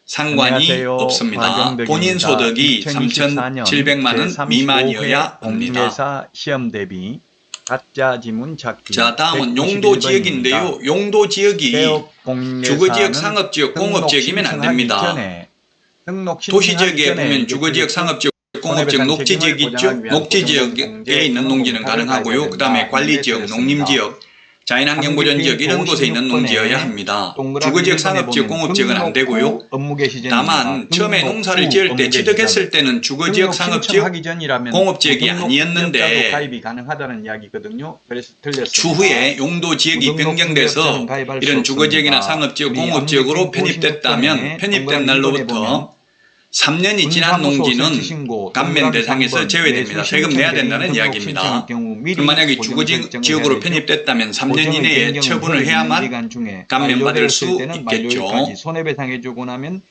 상관이 안녕하세요. 없습니다. 박영덕입니다. 본인 소득이 2024년 3,700만 원 미만이어야 합니다. 공개사 시험 대비 가짜 지문 찾기. 자, 다음은 191번입니다. 용도지역인데요. 용도지역이 주거지역, 상업지역, 공업지역이면 안 됩니다. 도시지역에 보면 주거지역, 상업지역, 공업지역, 녹지지역이 있죠. 녹지지역에 있는 농지는 가능하고요. 그 다음에 관리지역, 농림지역, 자연환경보전지역 이런 곳에 있는 농지여야 합니다. 주거지역, 상업지역, 공업지역은 안 되고요. 다만 처음에 농사를 지을 때 취득했을 때는 주거지역, 상업지역, 공업지역이 아니었는데 추후에 용도지역이 변경돼서 이런 주거지역이나 상업지역, 공업지역으로 편입됐다면 편입된 날로부터 3년이 지난 농지는 감면 대상에서 제외됩니다. 세금 내야 된다는 이야기입니다. 만약에 주거지역으로 편입됐다면 3년 이내에 처분을 해야만 감면받을 수 있겠죠. 손해배상해주고 나면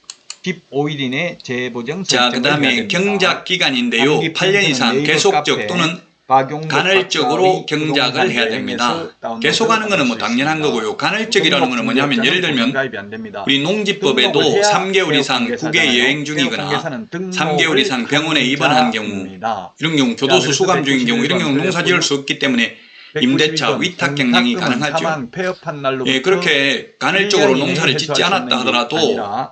15일 이내 재보정. 자, 그 다음에 경작기간인데요. 8년 이상 계속적 또는 간헐적으로 경작을 해야 됩니다. 계속하는 것은 뭐 당연한 거고요. 간헐적이라는 것은 뭐냐면 예를 들면 우리 농지법에도 3개월 이상 국외 여행 중이거나 3개월 이상 병원에 입원한 경우, 이런 경우 교도소 수감 중인 경우, 이런 경우 농사 지을 수 없기 때문에 임대차 위탁 경영이 가능하죠. 예, 그렇게 간헐적으로 농사를 짓지 않았다 하더라도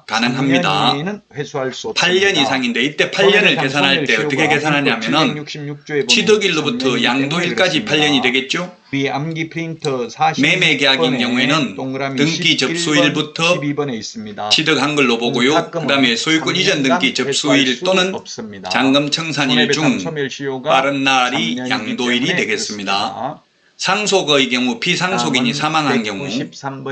가능합니다. 8년 이상인데 이때 8년을 계산할 때 어떻게 계산하냐면은 취득일로부터 양도일까지 8년이 되겠죠. 매매 계약인 경우에는 등기 접수일부터 취득한 걸로 보고요. 그 다음에 소유권 이전 등기 접수일 또는 잔금 청산일 중 빠른 날이 양도일이 되겠습니다. 상속의 경우 피상속인이 사망한 경우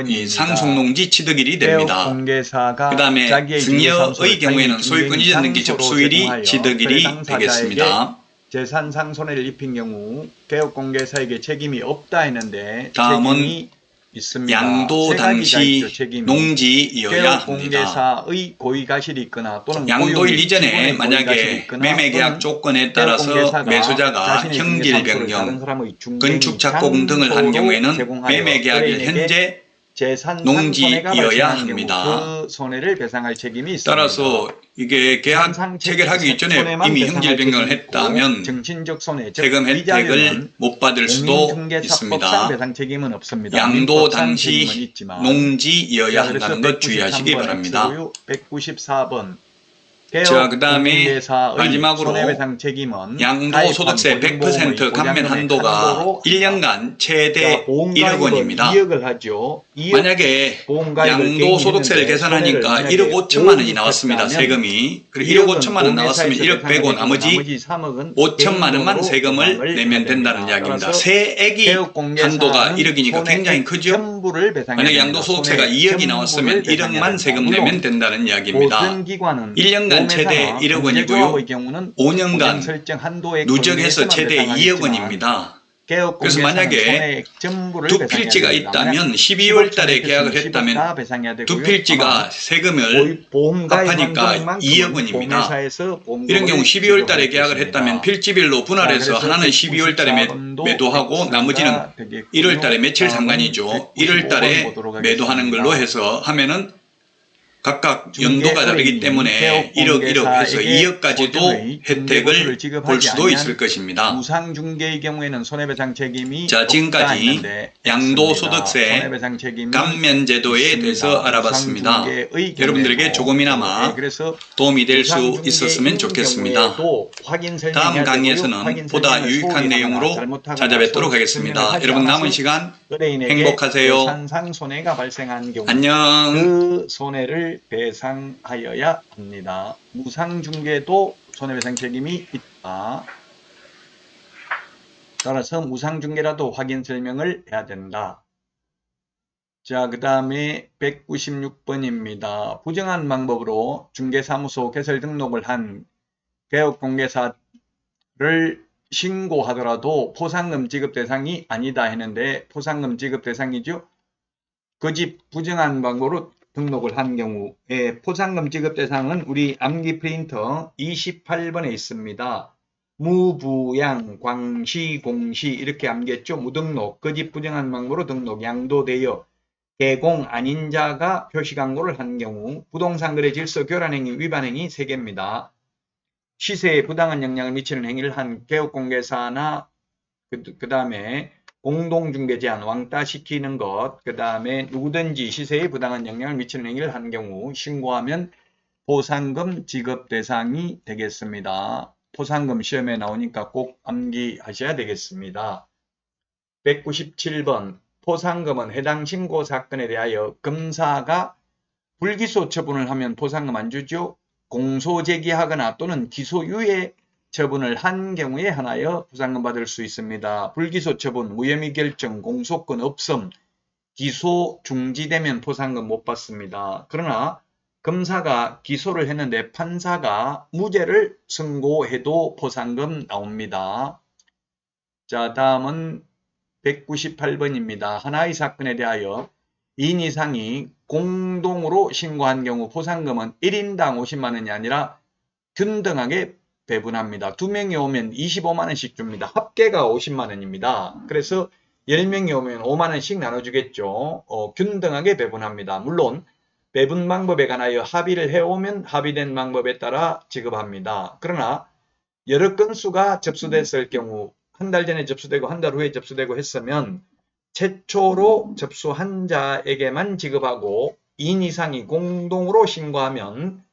이 상속농지 취득일이 됩니다. 그 다음에 증여의 경우에는 소유권 이전 등기 접수일이 취득일이 되겠습니다. 재산상 손해를 입힌 경우 개업공개사에게 책임이 없다 했는데 다음은 있습니다. 양도 당시 농지이어야 합니다. 공개사의 고의가실이 있거나 또는 양도일 이전에 만약에 매매계약 조건에 따라서 매수자가 형질 변경, 건축 착공 등을 한 경우에는 매매계약일 현재 농지이어야 합니다. 그 손해를 배상할 책임이 있습니다. 따라서 이게 계약 체결하기 전에 이미 형질 변경을 했다면 세금 혜택을 못 받을 수도 있습니다. 양도 당시 농지이어야 한다는 것 주의하시기 바랍니다. 194번. 자, 그 다음에 마지막으로 양도소득세 100% 감면 한도가 1년간 최대 1억 원입니다. 만약에 양도소득세를 계산하니까 1억 5천만 원이 나왔습니다. 세금이. 그리고 1억 5천만 원 나왔으면 1억 빼고 나머지 5천만 원만 세금을 내면 된다는 이야기입니다. 세액이 한도가 1억이니까 굉장히 크죠. 만약에 양도소득세가 2억이 나왔으면 1억만 세금 내면 된다는 이야기입니다. 1년간 최대 1억 원이고요. 5년간 누적해서 최대 2억 원입니다. 그래서 만약에 두 필지가 있다면 12월 달에 계약을 했다면 두 필지가 세금을 합하니까 2억 원입니다. 이런 경우 12월 달에 계약을 했다면 필지별로 분할해서 하나는 12월 달에 매도하고 나머지는 1월 달에 며칠 상관이죠. 1월 달에 매도하는 걸로 해서 하면은 각각 연도가 다르기 때문에 1억 해서 2억까지도 혜택을 볼 수도 있을 것입니다. 무상중개의 경우에는 손해배상 책임이 자, 지금까지 양도소득세 감면제도에 대해서 알아봤습니다. 여러분들에게 조금이나마 도움이 될 수 있었으면 좋겠습니다. 다음 강의에서는 보다 유익한 내용으로 찾아뵙도록 하겠습니다. 여러분 남은 시간 행복하세요. 손해가 발생한 경우 안녕. 그 손해를 배상하여야 합니다. 무상중개도 손해배상 책임이 있다. 따라서 무상중개라도 확인 설명을 해야 된다. 자, 그 다음에 196번입니다. 부정한 방법으로 중개사무소 개설 등록을 한 개업공개사를 신고하더라도 포상금 지급 대상이 아니다 했는데 포상금 지급 대상이죠. 그 집 부정한 방법으로 등록을 한 경우에 포상금 지급 대상은 우리 암기 프린터 28번에 있습니다. 무부양, 광시, 공시 이렇게 암기했죠. 무등록, 그 집 부정한 방법으로 등록, 양도되어 개공 아닌 자가 표시광고를 한 경우 부동산 거래 질서 교란 행위 위반 행위 3개입니다. 시세에 부당한 영향을 미치는 행위를 한 개업공개사나 그 다음에 공동중개 제한 왕따시키는 것, 그 다음에 누구든지 시세에 부당한 영향을 미치는 행위를 한 경우 신고하면 포상금 지급 대상이 되겠습니다. 포상금 시험에 나오니까 꼭 암기하셔야 되겠습니다. 197번 포상금은 해당 신고 사건에 대하여 검사가 불기소 처분을 하면 포상금 안 주죠. 공소 제기하거나 또는 기소유예 처분을 한 경우에 하나여 포상금 받을 수 있습니다. 불기소 처분, 무혐의 결정, 공소권 없음, 기소 중지되면 포상금 못 받습니다. 그러나 검사가 기소를 했는데 판사가 무죄를 선고해도 포상금 나옵니다. 자, 다음은 198번입니다. 하나의 사건에 대하여 2인 이상이 공동으로 신고한 경우 포상금은 1인당 50만원이 아니라 균등하게 배분합니다. 2명이 오면 25만원씩 줍니다. 합계가 50만원입니다. 그래서 10명이 오면 5만원씩 나눠주겠죠. 균등하게 배분합니다. 물론 배분 방법에 관하여 합의를 해오면 합의된 방법에 따라 지급합니다. 그러나 여러 건수가 접수됐을 경우 한 달 전에 접수되고 한 달 후에 접수되고 했으면 최초로 접수한 자에게만 지급하고 2인 이상이 공동으로 신고하면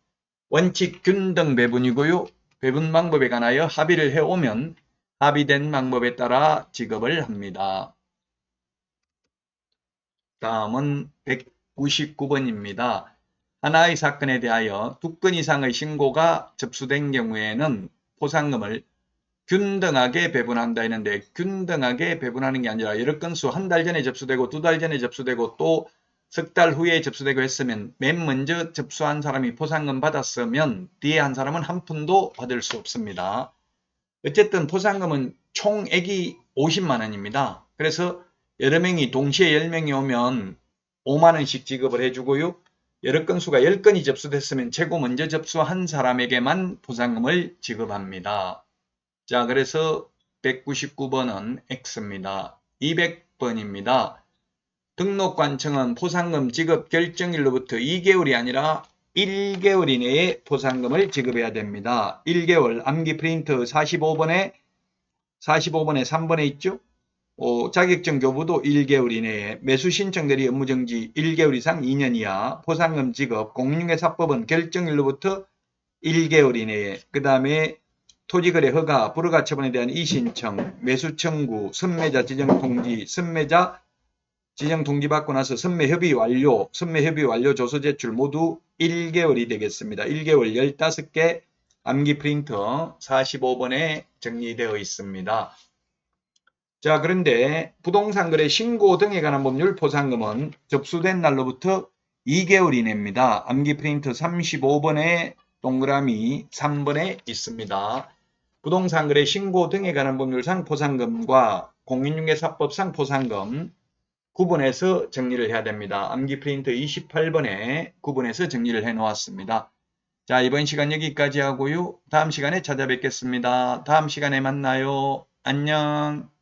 원칙 균등 배분이고요. 배분 방법에 관하여 합의를 해오면 합의된 방법에 따라 지급을 합니다. 다음은 199번입니다. 하나의 사건에 대하여 2건 이상의 신고가 접수된 경우에는 포상금을 균등하게 배분한다 했는데 균등하게 배분하는 게 아니라 여러 건수 한 달 전에 접수되고 2달 전에 접수되고 또 석 달 후에 접수되고 했으면 맨 먼저 접수한 사람이 포상금 받았으면 뒤에 한 사람은 한 푼도 받을 수 없습니다. 어쨌든 포상금은 총액이 50만원입니다. 그래서 여러 명이 동시에 10명이 오면 5만원씩 지급을 해주고요. 여러 건수가 10건이 접수됐으면 최고 먼저 접수한 사람에게만 포상금을 지급합니다. 자, 그래서 199번은 X입니다. 200번입니다. 등록관청은 포상금 지급 결정일로부터 2개월이 아니라 1개월 이내에 포상금을 지급해야 됩니다. 1개월 암기 프린트 45번에 3번에 있죠. 자격증 교부도 1개월 이내에, 매수 신청 대리 업무정지 1개월 이상 2년 이하, 포상금 지급, 공인중개사법은 결정일로부터 1개월 이내에, 그 다음에 토지거래 허가, 불허가 처분에 대한 이신청, 매수 청구, 선매자 지정 통지, 선매자 지정 통지 받고 나서 선매 협의 완료, 선매 협의 완료 조서 제출 모두 1개월이 되겠습니다. 1개월 15개 암기 프린터 45번에 정리되어 있습니다. 자, 그런데 부동산 거래 신고 등에 관한 법률 포상금은 접수된 날로부터 2개월 이내입니다. 암기 프린터 35번에 동그라미 3번에 있습니다. 부동산 거래 신고 등에 관한 법률상 포상금과 공인중개사법상 포상금 구분해서 정리를 해야 됩니다. 암기 프린터 28번에 구분해서 정리를 해 놓았습니다. 자, 이번 시간 여기까지 하고요. 다음 시간에 찾아뵙겠습니다. 다음 시간에 만나요. 안녕.